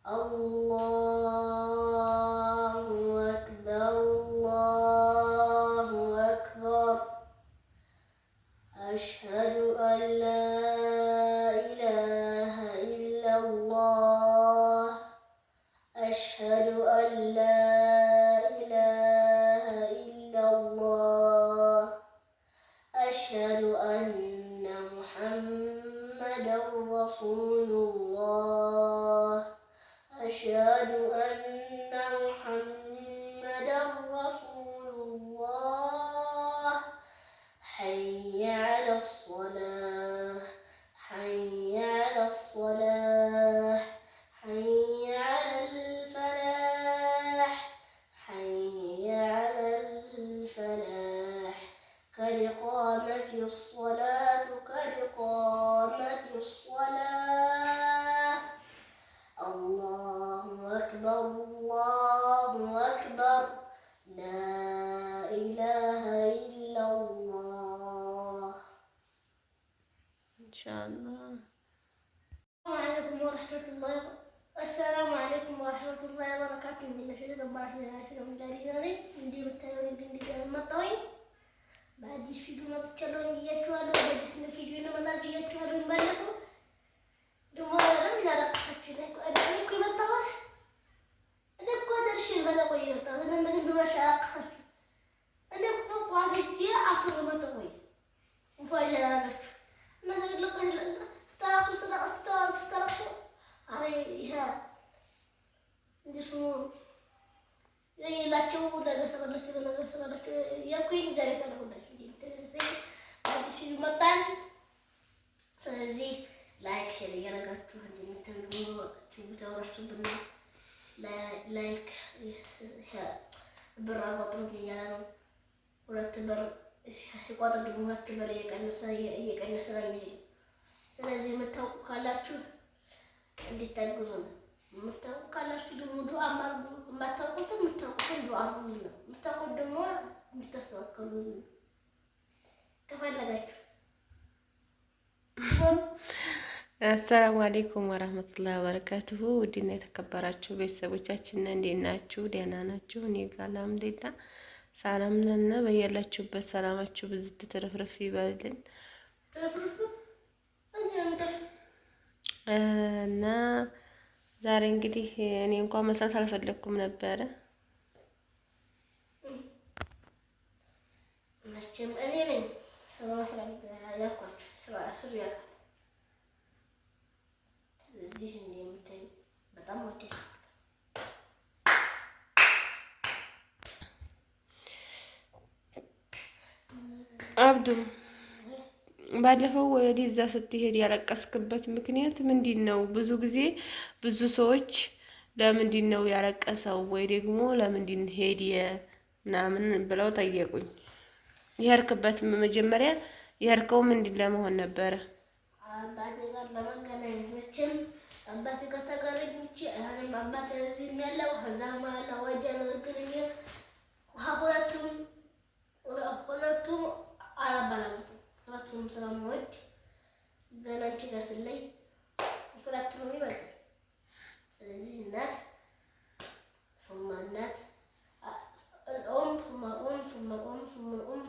الله أكبر الله أكبر أشهد أن لا إله إلا الله أشهد أن لا إله إلا الله أشهد أن محمدا رسول الله أشهد أن محمدا رسول الله حي على الصلاة حي على الصلاة حي على الفلاح حي على الفلاح قد قامت الصلاة قد قامت الصلاة الله أكبر الله أكبر لا إله إلا الله إن شاء الله. السلام عليكم ورحمة الله وبركاته. إني نشهد الله سبحانه وتعالى إني بتاعي إني مطوي بعد فيديو ما تتكلمون يجوا بعد سنة فيديو إنه ما يجوا يملكوا دموع رم لا رقصتني أنا كل ما طوت أنا قادر شيء ما تقولي طوت أنا من زمان شاق أنا بقى تجي عصر ما تقولي مفاجأة أنا تقول لك استرخص عليها جسمه زي لا تشوفوا لا سر يمكن زي سر ولا شيء زي بعد شيء مطعم ስለዚህ ላይክ ሼር እያደረጋችሁ እንደምትሉ ትውታውራችሁ ብና ላይክ ብር አዋጥሩ እያለ ነው። 2 ብር ሲቆጥር ደግሞ 2 ብር እየቀነሰ ነው የሚሄድ። ስለዚህ የምታውቁ ካላችሁ እንድታግዙ ነው። የምታውቁ ካላችሁ ደግሞ ዱአ ማድረግ የማታውቁትም የምታውቁትን ዱአ አድርጉ ነው። የምታውቁት ደግሞ እንድታስተካክሉ ከፈለጋችሁ። አሰላሙ አለይኩም ወራህመቱላሂ ወበረካቱሁ። ውድና የተከበራችሁ ቤተሰቦቻችን እንዴት ናችሁ? ደህና ናችሁ? እኔ ጋር አልሐምዱሊላህ ሰላም ነን። በያላችሁበት ሰላማችሁ ብዙ ትርፍርፍ ይበልልን እና ዛሬ እንግዲህ እኔ እንኳን መስራት አልፈለኩም ነበረ። መቼም እኔ ነኝ ስራ ያልኳችሁ ስራ ስሩ ያልኳት። ስለዚህ እንደምታዩ በጣም ወደድኩ። አብዱ ባለፈው ወደዛ ስትሄድ ያለቀስክበት ምክንያት ምንድን ነው? ብዙ ጊዜ ብዙ ሰዎች ለምንድን ነው ያለቀሰው ወይ ደግሞ ለምንድን ሄድ ምናምን ብለው ጠየቁኝ። የሄድክበት መጀመሪያ የሄድከው ምንድን ለመሆን ነበረ? አባቴ ጋር ለመገናኘት መቼም አባቴ ጋር ተገናኝቼ አሁንም አባቴ እዚህ ያለው ከዛ ማለት ነው ወዲያ ነው ግን ሁለቱም አላባላሉትም። ሁለቱም ስለምወድ ገና አንቺ ጋር ስለይ ሁለቱም ይበልጣል። ስለዚህ እናት ثم እናት ثم الأب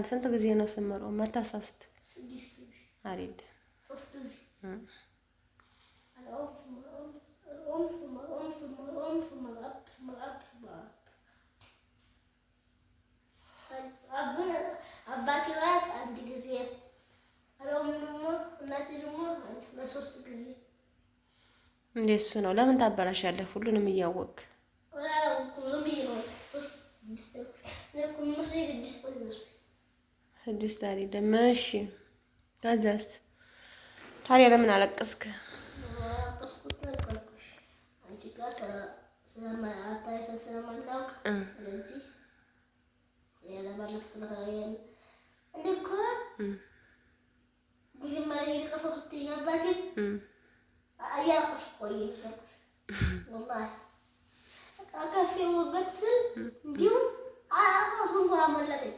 ስንት ጊዜ ነው ስምሮ መታሳስት? 6 ጊዜ አሪድ 3 ጊዜ አባቴ ማለት 1 ጊዜ እናቴ ደግሞ 3 ጊዜ። እንደሱ ነው። ለምን ታበላሻለህ ሁሉንም እያወቅህ? ስድስት አይደለም። እሺ ከዛስ ታዲያ ለምን አለቀስክ? አንቺ ጋር ስለማናውቅ ስለዚህ ያለባለፉት በተለያየ እንደኮ መጀመሪያ የቀፈው ስትይኝ አባቴ እያለቀስኩ ቆየሁ። ወላሂ አካፌ ወበት ስል እንዲሁ አሳሱን አመለጠኝ።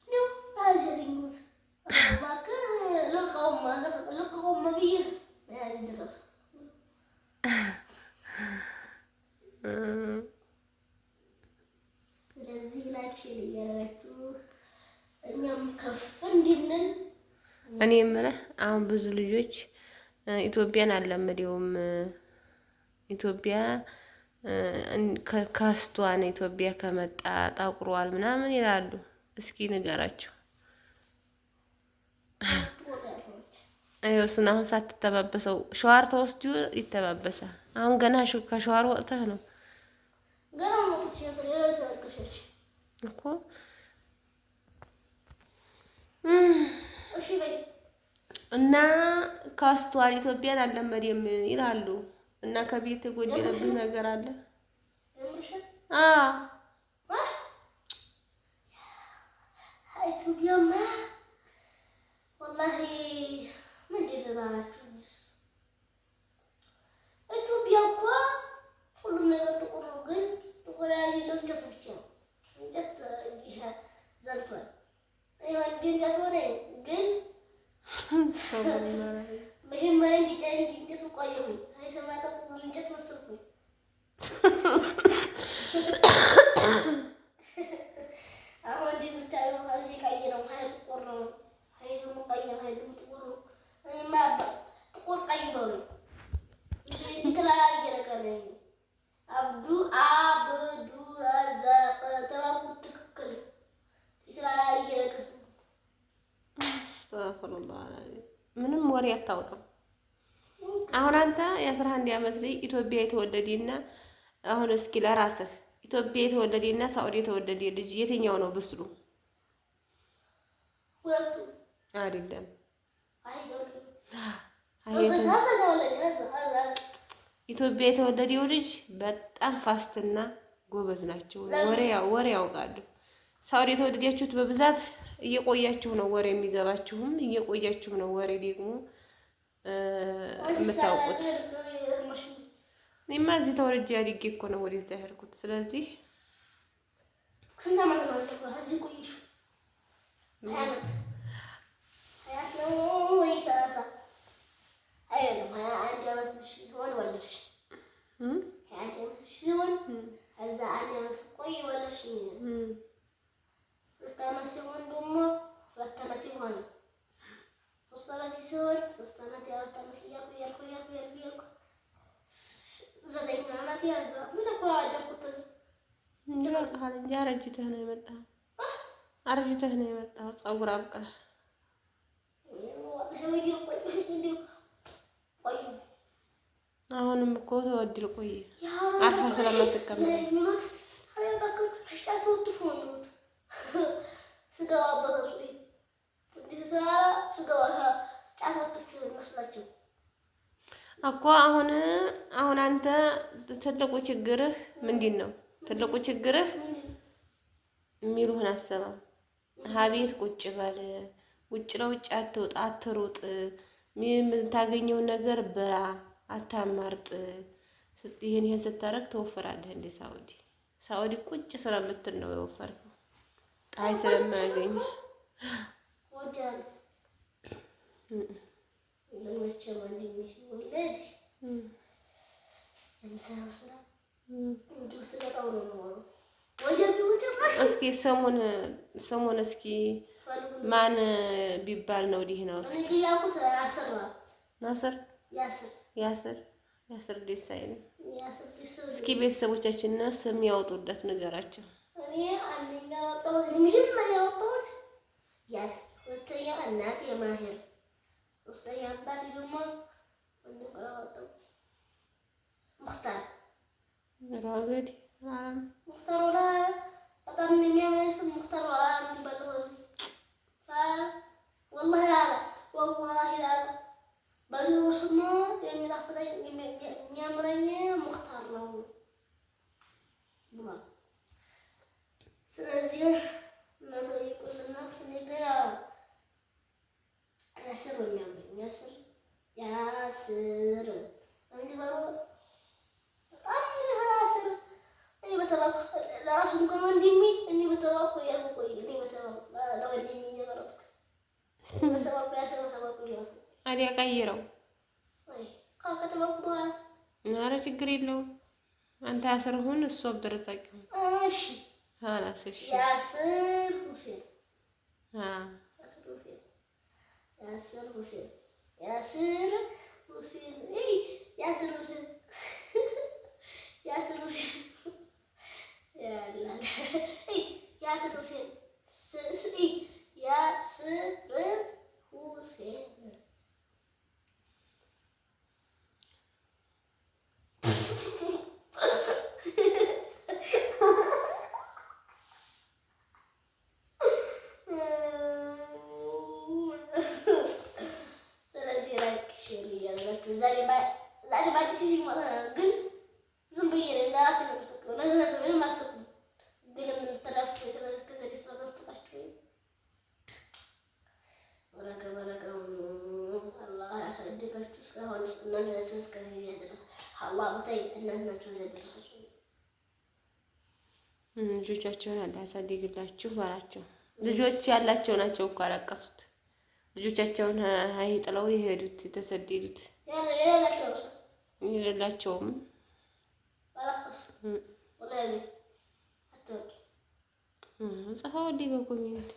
እንዲሁ አዘኝሁት እባክህ ልቀቀውማ ብዬ መያዝ ድረስ ስለዚህ ላይክ ሼር እያደረጋችሁ እኛም ከፍ እንድንል። እኔ የምልህ አሁን ብዙ ልጆች ኢትዮጵያን አልለመደውም። ኢትዮጵያ ከስቷን ኢትዮጵያ ከመጣ ጠቁሯል ምናምን ይላሉ። እስኪ ንገራቸው። እሱን አሁን ሳትተባበሰው ሸዋር ተወስዶ ይተባበሳል። አሁን ገና ከሸዋር ወጥተህ ነው እኮ እና ከስቷል ኢትዮጵያን አልለመደም ይላሉ። እና ከቤት የጎደለብህ ነገር አለ? ኢትዮጵያማ ወላሂ ምንድን እላላችሁ ኢትዮጵያ እኮ ሁሉም ነገር ጥቁር ነው፣ ግን ጥቁር ያለው እንጨት ብቻ ነው። እንጨት ይሄ ዘንቷል። አይሆን እንጨት ሆነ ግን መጀመሪያ እንጨት ቆየሁኝ። አይ ሰማታ እንጨት መሰልኩኝ። አሁን እንደምታዩ እዚህ ቀይ ነው፣ ሀይ ጥቁር ነው፣ ሀይ ደግሞ ቀይ ነው፣ ሀይ ደግሞ ጥቁር ነው። እኔማ ጥቁር ቀይ ነው ነው የተለያየ ነገር ነው። አብዱ ረዛቅ ተባኩት ትክክል የተለያየ ነገር ነው። አስተግፊሩላህ ምንም ወሬ አታውቅም። አሁን አንተ የ11 ዓመት ልጅ ኢትዮጵያ የተወለደና አሁን እስኪ ለራስህ ኢትዮጵያ የተወለደና ሳውዲ የተወለደ ልጅ የትኛው ነው ብስሉ? ወጡ አይደለም። ኢትዮጵያ የተወለደው ልጅ በጣም ፋስትና ጎበዝ ናቸው። ወሬ ያውቃሉ። ሳውዲ የተወለዳችሁት በብዛት እየቆያችሁ ነው ወሬ የሚገባችሁም እየቆያችሁ ነው ወሬ ደግሞ የምታውቁት። እኔማ እዚህ ተወልጄ አድጌ እኮ ነው ወደዛ ያልኩት። ስለዚህ ስንት ዓመት ነው እዚህ ቆይሽ? 20 ዓመት 20 ነው ወይ 30? አይደለም 21 ዓመት ሲሆን ወለድሽ። 21 ዓመት ሲሆን እዛ 1 ዓመት ቆይ ወለድሽ። 2 ዓመት ሲሆን ደግሞ 2 ዓመት ይሆን 3 ዓመት ሲሆን 3 ዓመት 4 ዓመት እያልኩ 9 ዓመት ያዘ ብዙ እኮ አደረኩት። እንጂ አረጅተህ ነው የመጣኸው። አረጅተህ ነው የመጣኸው። ፀጉር አብቅለህ አሁንም እኮ ተወድል ቆየ አርፋ ስለማትቀመጥ እኮ አሁን አንተ ትልቁ ችግርህ ምንድን ነው? ትልቁ ችግርህ የሚሉህን አሰማ። ሀቤት ቁጭ በል፣ ውጭ ለውጭ አትውጣ፣ አትሩጥ፣ የምታገኘውን ነገር ብላ፣ አታማርጥ። ይሄን ስታረግ ተወፍራለህ። እንደ ሳውዲ ቁጭ ስለምትል ነው የወፈርከው፣ ፀሐይ ስለማያገኝ እስኪ ሰሞን እስኪ ማን ቢባል ነው ዲህ ነው? እስኪ ያስር ደስ አይልም። እስኪ ቤተሰቦቻችን ስም ያወጡለት ንገራቸው። እኔ አንደኛ ያወጣሁት መጀመሪያ ያወጣሁት ያስር፣ ሁለተኛ እናቴ ማሄር፣ ሶስተኛ አባቴ ደግሞ ሙክታር ራገድ ሙክታር ወላ በጣም የሚያመስ ሙክታር ወላ የሚባለው እዚህ ወላሂ ያለ በዚሁ ስሙ የሚጣፍጠኝ የሚያምረኝ ሙክታር ነው ብሏል። ስለዚህ ለጠይቁልና እኔ ገና ያስር ነው የሚያምረኝ ያስር እንጂ ባሮ በጣም ያስር እኔ በተባኩ ለራሱ እንኳን ወንድሜ እኔ በተባኩ ያልኩ ቆይ እኔ በተባኩ ለወንድሜ እየመረጥኩ በሰባኩ ያሰሩ ሰባኩ ይላል። አዲያ ቀይረው አይ ከተባኩ በኋላ ኧረ ችግር የለውም። አንተ ያስር ሁን እሱ አብደረዛቅ ሁን። እሺ ሀላስ እሺ ያስር ሁሴን ያስር ሁሴን ያስር ሁሴን ያስር ሁሴን ያስር ሁሴን ያስር ሁሴን ያላል ያስር ሁሴን ያስር ሁሴን ዛሬ በአዲስ ግን ዝም ብዬ ነው ለራሴ ነው የምሰጠው። ለእናንተ ምንም አልሰጡም። ግን የምንተዳፍሩ እስከ ዛሬ ስለመፈቃችሁ በረከው አላህ ያሳድጋችሁ። እስካሁን እናንተ ናችሁ እስከዚህ ያደረሰ አላህ በታይ እናንተ ናችሁ እዚህ ያደረሳችሁ። ልጆቻቸውን አላህ ያሳድግላችሁ ባላቸው። ልጆች ያላቸው ናቸው እኮ አለቀሱት። ልጆቻቸውን አይጥለው የሄዱት የተሰደዱት የሌላቸውም ጽፈው እንዲህ በኮሜንት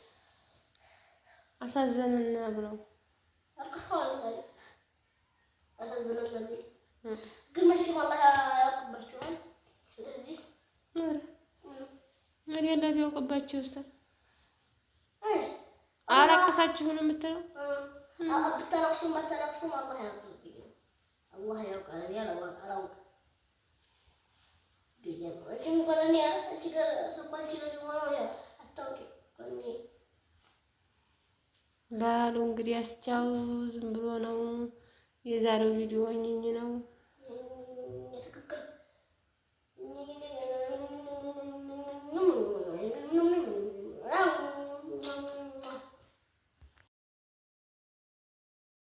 አሳዘንና ብለው ግን መቼም አላህ ያውቅባቸዋል። ስለዚህ መዲያና ቢያውቅባቸው ውስጥ አላቀሳችሁ ነው የምትለው። ብታለቅሱም ባታለቅሱም አላህ ያውቅብኝ ነው። አላህ ያውቃል። እኔ አላውቅም ብዬሽ ነው እንጂ እንኳን እኔ አንቺ ጋር አታውቂም እኔ ባሉ እንግዲህ አስቻው ዝም ብሎ ነው የዛሬው ቪዲዮ እኝኝ ነው።